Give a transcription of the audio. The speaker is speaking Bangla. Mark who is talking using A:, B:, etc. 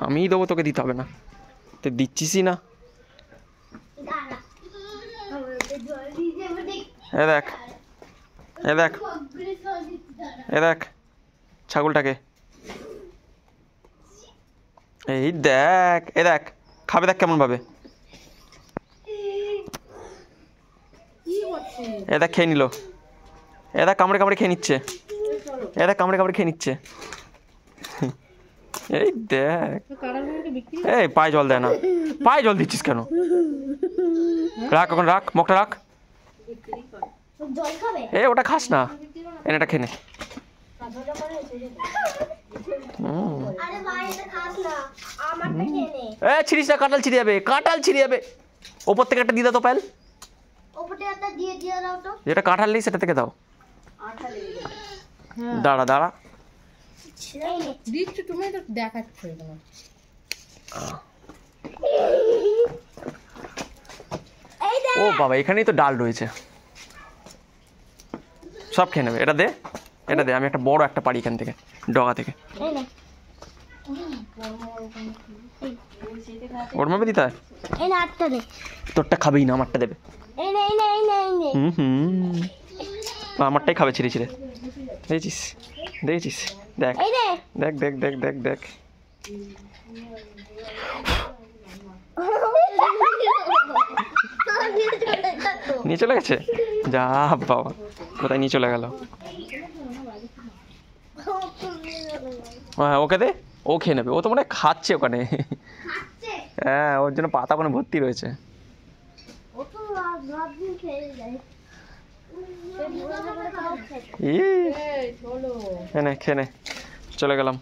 A: আমিই দেবো, তোকে দিতে হবে না, তুই দিচ্ছিসই না। এ দেখ, এ দেখ, এ দেখ ছাগলটাকে, এই দেখ, এ দেখ খাবে, দেখ কেমন ভাবে, এ দেখ খেয়ে নিল, এ দেখ কামড়ে কামড়ে খেয়ে নিচ্ছে, এ দেখ কামড়ে কামড়ে খেয়ে নিচ্ছে, এই দেখ। এই পায়ে জল দেয় না, পায়ে জল দিচ্ছিস কেন? রাখ এখন, রাখ মুখটা রাখ। এ ওটা খাস না, এনে এটা খেয়ে নে। এ ছিড়িস না, কাঁঠাল ছিঁড়ে যাবে, কাঁঠাল ছিঁড়ে যাবে। ওপর থেকে একটা দিয়ে দাও তো পায়েল, যেটা কাঁঠাল নেই সেটা থেকে দাও। দাঁড়া দাঁড়া, ও বাবা এখানেই তো ডাল রয়েছে, সব খেয়ে নেবে। এটা দে, এটা দে, আমি একটা বড় একটা পারি এখান থেকে ডগা থেকে। ওর মাপে দিতে হয়, তোরটা খাবেই না, আমারটা দেবে। আমারটাই খাবে ছিঁড়ে ছিঁড়ে, দেখেছিস দেখেছিস, দেখ দেখ দেখ দেখ দেখ দেখ। নিয়ে চলে গেছে, যা বাবা কোথায় নিয়ে চলে গেল। হ্যাঁ ওকে দে, ও খেয়ে নেবে, ও তো মনে হয় খাচ্ছে ওখানে। হ্যাঁ ওর জন্য পাতা ওখানে ভর্তি রয়েছে। খেয়ে নে, চলে গেলাম।